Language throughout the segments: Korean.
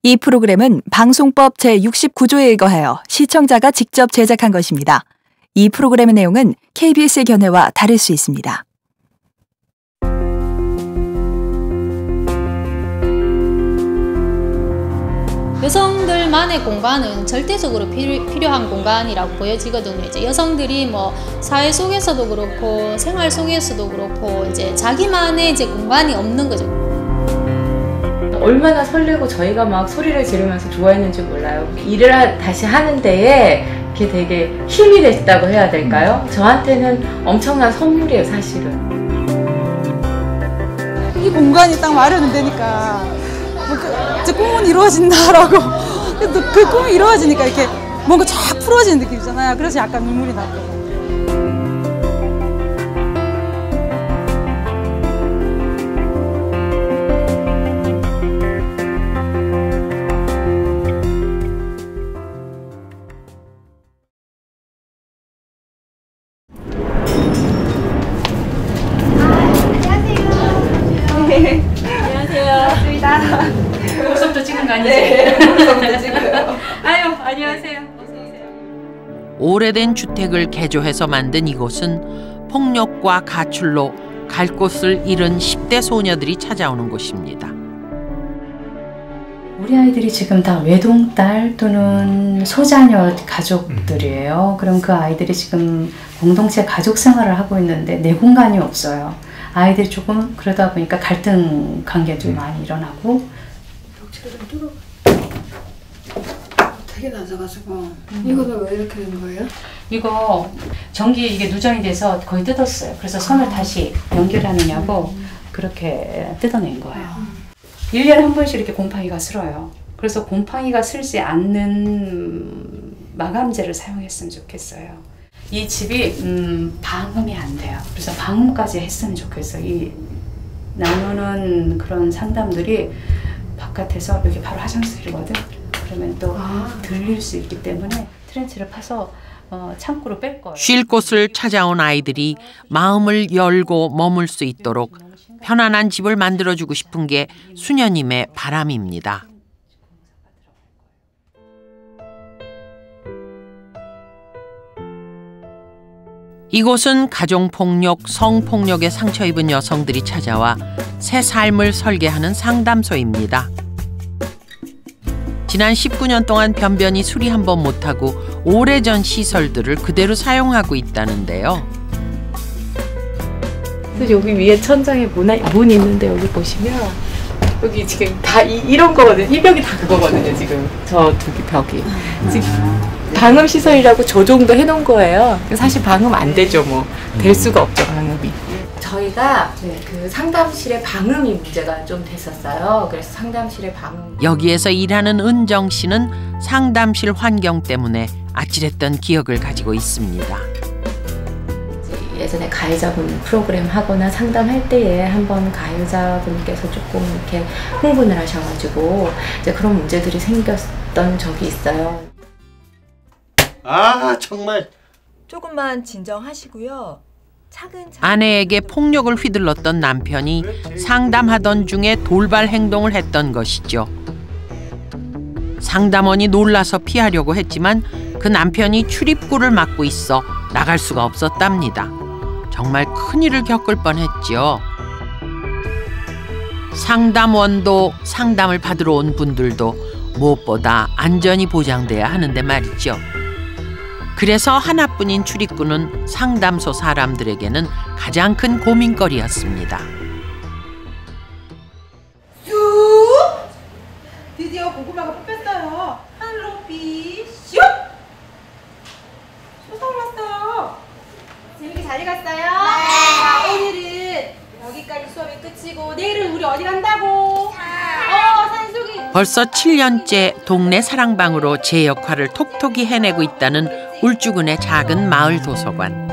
이 프로그램은 방송법 제69조에 의거하여 시청자가 직접 제작한 것입니다. 이 프로그램의 내용은 KBS의 견해와 다를 수 있습니다. 여성들만의 공간은 절대적으로 필요한 공간이라고 보여지거든요. 이제 여성들이 뭐 사회 속에서도 그렇고 생활 속에서도 그렇고 이제 자기만의 이제 공간이 없는 거죠. 얼마나 설레고 저희가 막 소리를 지르면서 좋아했는지 몰라요. 일을 다시 하는 데에 이게 되게 힘이 됐다고 해야 될까요? 저한테는 엄청난 선물이에요, 사실은. 이 공간이 딱 마련이 되니까 제 꿈은 이루어진다라고 그 꿈이 이루어지니까 이렇게 뭔가 쫙 풀어지는 느낌이잖아요. 그래서 약간 눈물이 나더라고요. 벌써부터 찍은 거 아니지? 네, 벌써부터 찍어요. 아유, 안녕하세요. 오래된 주택을 개조해서 만든 이곳은 폭력과 가출로 갈 곳을 잃은 10대 소녀들이 찾아오는 곳입니다. 우리 아이들이 지금 다 외동딸 또는 소자녀 가족들이에요. 그럼 그 아이들이 지금 공동체 가족 생활을 하고 있는데 내 공간이 없어요. 아이들이 조금 그러다 보니까 갈등 관계도 많이 일어나고. 되게 낮아가지고 이거는 왜 이렇게 된 거예요? 이거 전기 이게 누전이 돼서 거의 뜯었어요. 그래서 선을 다시 연결하느냐고 그렇게 뜯어낸 거예요. 1년에 한 번씩 이렇게 곰팡이가 슬어요. 그래서 곰팡이가 슬지 않는 마감제를 사용했으면 좋겠어요. 이 집이 방음이 안 돼요. 그래서 방음까지 했으면 좋겠어요. 이 나누는 그런 상담들이 바깥에서 여기 바로 화장실이거든. 그러면 또 들릴 수 있기 때문에 트렌치를 파서 창고로 뺄 거예요. 쉴 곳을 찾아온 아이들이 마음을 열고 머물 수 있도록 편안한 집을 만들어주고 싶은 게 수녀님의 바람입니다. 이곳은 가정폭력, 성폭력에 상처 입은 여성들이 찾아와 새 삶을 설계하는 상담소입니다. 지난 19년 동안 변변히 수리 한 번 못하고 오래전 시설들을 그대로 사용하고 있다는데요. 여기 위에 천장에 문이 있는데 여기 보시면 여기 지금 다 이런 거거든요. 이 벽이 다 그거거든요. 지금 저 두 개 벽이. 지금 방음 시설이라고 조정도 해놓은 거예요. 사실 방음 안 되죠. 뭐 될 수가 없죠, 방음이. 저희가 그 상담실에 방음이 문제가 좀 됐었어요. 그래서 상담실에 방음. 여기에서 일하는 은정 씨는 상담실 환경 때문에 아찔했던 기억을 가지고 있습니다. 예전에 가해자분 프로그램 하거나 상담할 때에 한번 가해자분께서 조금 이렇게 흥분을 하셔가지고 이제 그런 문제들이 생겼던 적이 있어요. 아, 정말. 조금만 진정하시고요. 차근차근. 아내에게 폭력을 휘둘렀던 남편이 상담하던 중에 돌발 행동을 했던 것이죠. 상담원이 놀라서 피하려고 했지만 그 남편이 출입구를 막고 있어 나갈 수가 없었답니다. 정말 큰일을 겪을 뻔했죠. 상담원도 상담을 받으러 온 분들도 무엇보다 안전이 보장돼야 하는데 말이죠. 그래서 하나뿐인 출입구는 상담소 사람들에게는 가장 큰 고민거리였습니다. 드디어 고구마가 뽑혔어요. 하늘 높이 슉! 솟아올랐어요. 재밌게 잘 읽었어요? 네. 오늘은 여기까지 수업이 끝이고 내일은 우리 어디 간다고? 산속이. 벌써 7년째 동네 사랑방으로 제 역할을 톡톡히 해내고 있다는 울주군의 작은 마을 도서관.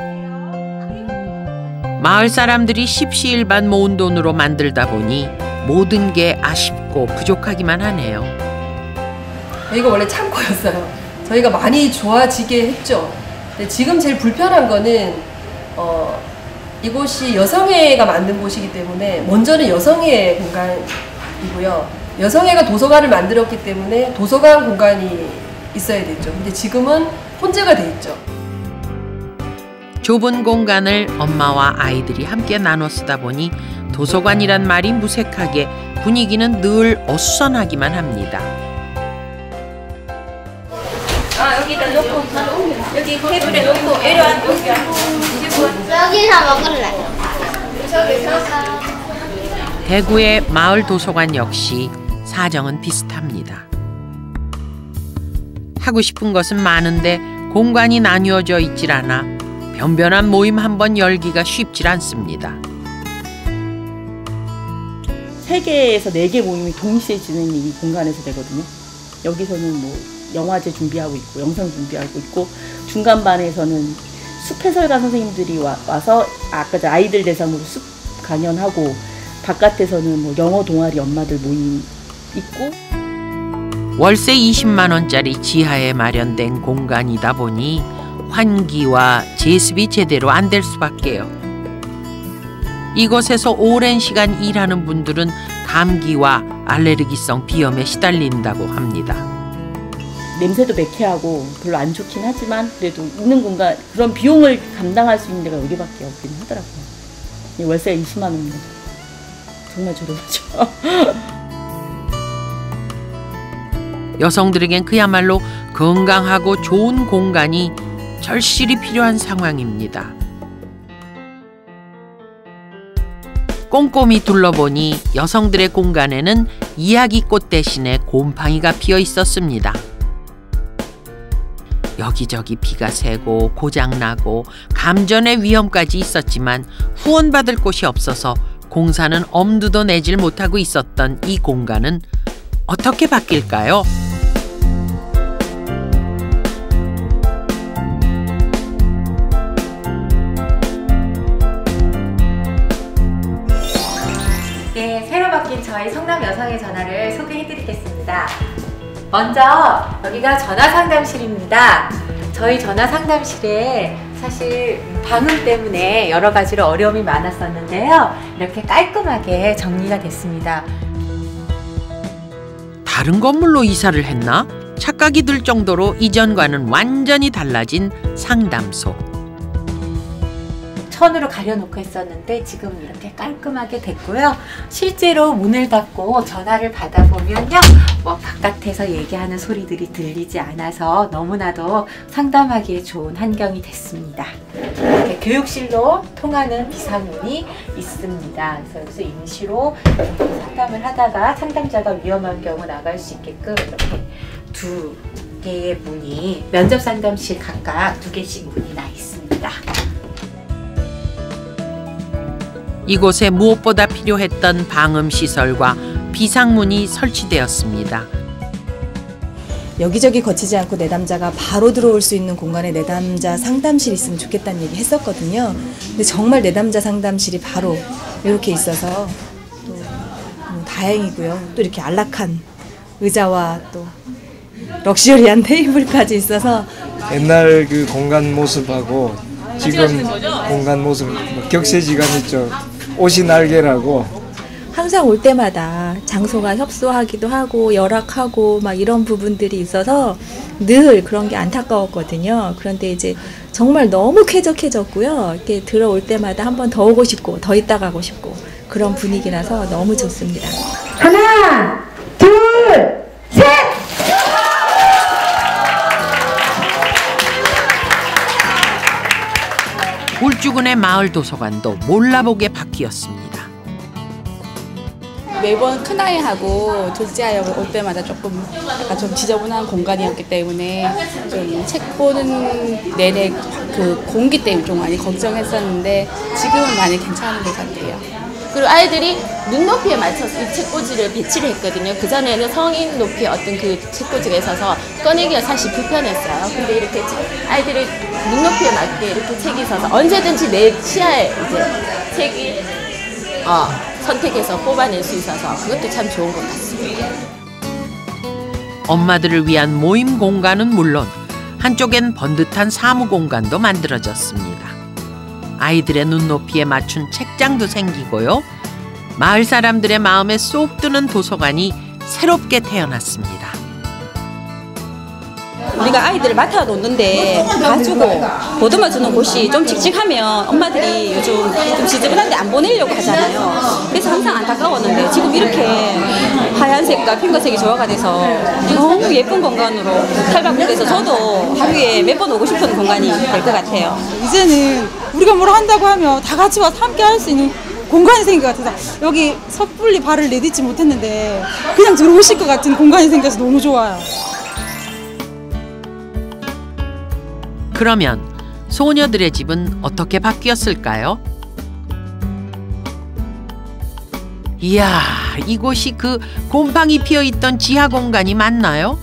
마을 사람들이 십시일반 모은 돈으로 만들다 보니 모든 게 아쉽고 부족하기만 하네요. 여기가 원래 창고였어요. 저희가 많이 좋아지게 했죠. 근데 지금 제일 불편한 거는 이곳이 여성회가 만든 곳이기 때문에 먼저는 여성회 공간이고요. 여성애가 도서관을 만들었기 때문에 도서관 공간이 있어야 되죠. 근데 지금은 혼재가 돼 있죠. 좁은 공간을 엄마와 아이들이 함께 나눠 쓰다 보니 도서관이란 말이 무색하게 분위기는 늘 어수선하기만 합니다. 여기다 놓고 여기 테이블에 놓고 이리와. 여기서 먹을래. 대구의 마을 도서관 역시 사정은 비슷합니다. 하고 싶은 것은 많은데 공간이 나뉘어져 있질 않아 변변한 모임 한번 열기가 쉽질 않습니다. 3개에서 4개 모임이 동시에 진행이 이 공간에서 되거든요. 여기서는 뭐 영화제 준비하고 있고 영상 준비하고 있고 중간반에서는 숲 해설가 선생님들이 와서 아까 아이들 대상으로 숲 강연하고 바깥에서는 뭐 영어 동아리 엄마들 모임 있고 월세 20만 원짜리 지하에 마련된 공간이다 보니 환기와 제습이 제대로 안 될 수밖에요. 이곳에서 오랜 시간 일하는 분들은 감기와 알레르기성 비염에 시달린다고 합니다. 냄새도 매캐하고 별로 안 좋긴 하지만 그래도 있는 공간 그런 비용을 감당할 수 있는 데가 여기밖에 없긴 하더라고요. 월세가 20만 원입니다. 정말 저렴하죠. 여성들에겐 그야말로 건강하고 좋은 공간이 절실히 필요한 상황입니다. 꼼꼼히 둘러보니 여성들의 공간에는 이야기꽃 대신에 곰팡이가 피어 있었습니다. 여기저기 비가 새고 고장나고 감전의 위험까지 있었지만 후원받을 곳이 없어서 공사는 엄두도 내질 못하고 있었던 이 공간은 어떻게 바뀔까요? 네, 새로 바뀐 저희 성남 여성의 전화를 소개해드리겠습니다. 먼저 여기가 전화상담실입니다. 저희 전화상담실에 사실 방음 때문에 여러 가지로 어려움이 많았었는데요. 이렇게 깔끔하게 정리가 됐습니다. 다른 건물로 이사를 했나? 착각이 들 정도로 이전과는 완전히 달라진 상담소. 천으로 가려놓고 했었는데 지금 이렇게 깔끔하게 됐고요. 실제로 문을 닫고 전화를 받아보면요, 뭐 바깥에서 얘기하는 소리들이 들리지 않아서 너무나도 상담하기에 좋은 환경이 됐습니다. 이렇게 교육실로 통하는 비상문이 있습니다. 그래서 여기서 임시로 상담을 하다가 상담자가 위험한 경우 나갈 수 있게끔 이렇게 2개의 문이, 면접 상담실 각각 2개씩 문이 나 있습니다. 이곳에 무엇보다 필요했던 방음시설과 비상문이 설치되었습니다. 여기저기 거치지 않고 내담자가 바로 들어올 수 있는 공간에 내담자 상담실이 있으면 좋겠다는 얘기 했었거든요. 근데 정말 내담자 상담실이 바로 이렇게 있어서 또 다행이고요. 또 이렇게 안락한 의자와 또 럭셔리한 테이블까지 있어서 옛날 그 공간 모습하고 지금 공간 모습 격세지감 있죠. 옷이 날개라고. 항상 올 때마다 장소가 협소하기도 하고 열악하고 막 이런 부분들이 있어서 늘 그런 게 안타까웠거든요. 그런데 이제 정말 너무 쾌적해졌고요. 이렇게 들어올 때마다 한 번 더 오고 싶고 더 있다 가고 싶고 그런 분위기라서 너무 좋습니다. 하나, 둘, 셋! 울주군의 마을 도서관도 몰라보게 바뀌었습니다. 매번 큰아이하고 둘째 아이 올 때마다 조금 약간 좀 지저분한 공간이었기 때문에 좀 책 보는 내내 그 공기 때문에 좀 많이 걱정했었는데 지금은 많이 괜찮은 것 같아요. 그리고 아이들이 눈높이에 맞춰서 이 책꽂이를 배치를 했거든요. 그전에는 성인 높이의 어떤 그 책꽂이가 있어서 꺼내기가 사실 불편했어요. 근데 이렇게 아이들이 눈높이에 맞게 이렇게 책이 있어서 언제든지 내 시야에 이제 책이 선택해서 뽑아낼 수 있어서 그것도 참 좋은 것 같습니다. 엄마들을 위한 모임 공간은 물론 한쪽엔 번듯한 사무 공간도 만들어졌습니다. 아이들의 눈높이에 맞춘 책장도 생기고요. 마을 사람들의 마음에 쏙 드는 도서관이 새롭게 태어났습니다. 우리가 아이들을 맡아놓는데 봐주고 보듬어주는 곳이 좀 칙칙하면 엄마들이 요즘 좀 지저분한데 안 보내려고 하잖아요. 그래서 항상 안타까웠는데 지금 이렇게 하얀색과 핑크색이 조화가 돼서 너무 예쁜 공간으로 탈바꿈돼서 저도 하루에 몇 번 오고 싶은 공간이 될 것 같아요. 이제는 우리가 뭘 한다고 하면 다 같이 와서 함께 할 수 있는 공간이 생긴 것 같아서 여기 섣불리 발을 내딛지 못했는데 그냥 들어오실 것 같은 공간이 생겨서 너무 좋아요. 그러면 소녀들의 집은 어떻게 바뀌었을까요? 이야, 이곳이 그 곰팡이 피어있던 지하 공간이 맞나요?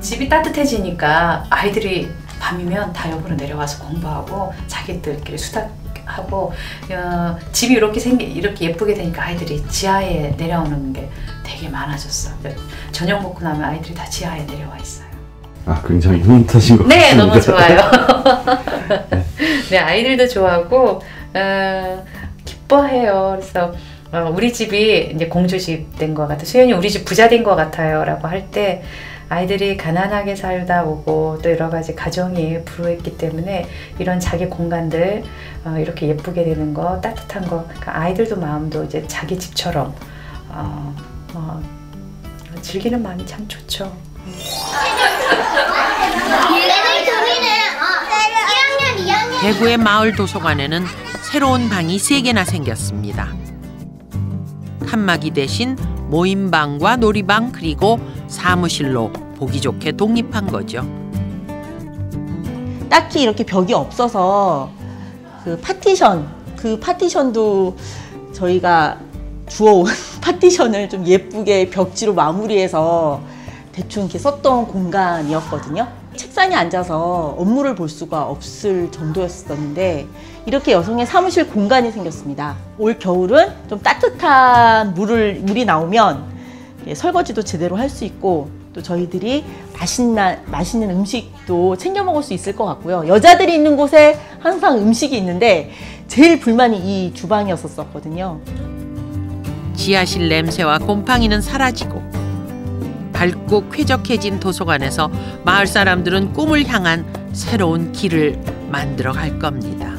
집이 따뜻해지니까 아이들이 밤이면 다 여기로 내려와서 공부하고 자기들끼리 수다하고 집이 이렇게 예쁘게 되니까 아이들이 지하에 내려오는 게 되게 많아졌어. 저녁 먹고 나면 아이들이 다 지하에 내려와 있어요. 아, 굉장히 흐뭇하신 것 네, 같습니다. 너무 좋아요. 네, 아이들도 좋아하고 기뻐해요. 그래서 우리 집이 이제 공주집 된 것 같아. 수연이 우리 집 부자 된 것 같아요라고 할 때 아이들이 가난하게 살다 오고 또 여러 가지 가정이 불우했기 때문에 이런 자기 공간들 이렇게 예쁘게 되는 거, 따뜻한 거, 그러니까 아이들도 마음도 이제 자기 집처럼 즐기는 마음이 참 좋죠. 대구의 마을 도서관에는 새로운 방이 3개나 생겼습니다. 칸막이 대신 모임방과 놀이방 그리고 사무실로 보기 좋게 독립한 거죠. 딱히 이렇게 벽이 없어서 그 파티션도 저희가 주워온 파티션을 좀 예쁘게 벽지로 마무리해서 대충 이렇게 썼던 공간이었거든요. 책상에 앉아서 업무를 볼 수가 없을 정도였었는데 이렇게 여성의 사무실 공간이 생겼습니다. 올 겨울은 좀 따뜻한 물이 나오면 설거지도 제대로 할 수 있고 또 저희들이 맛있는 음식도 챙겨 먹을 수 있을 것 같고요. 여자들이 있는 곳에 항상 음식이 있는데 제일 불만이 이 주방이었었거든요. 지하실 냄새와 곰팡이는 사라지고 밝고 쾌적해진 도서관에서 마을 사람들은 꿈을 향한 새로운 길을 만들어 갈 겁니다.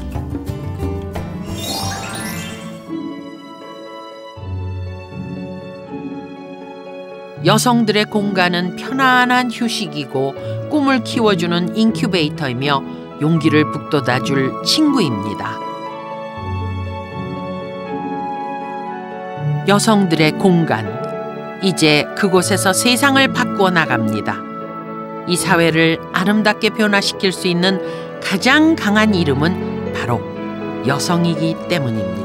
여성들의 공간은 편안한 휴식이고 꿈을 키워주는 인큐베이터이며 용기를 북돋아줄 친구입니다. 여성들의 공간, 이제 그곳에서 세상을 바꾸어 나갑니다. 이 사회를 아름답게 변화시킬 수 있는 가장 강한 이름은 바로 여성이기 때문입니다.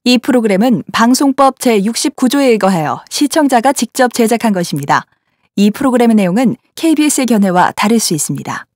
이 프로그램은 방송법 제69조에 의거하여 시청자가 직접 제작한 것입니다. 이 프로그램의 내용은 KBS의 견해와 다를 수 있습니다.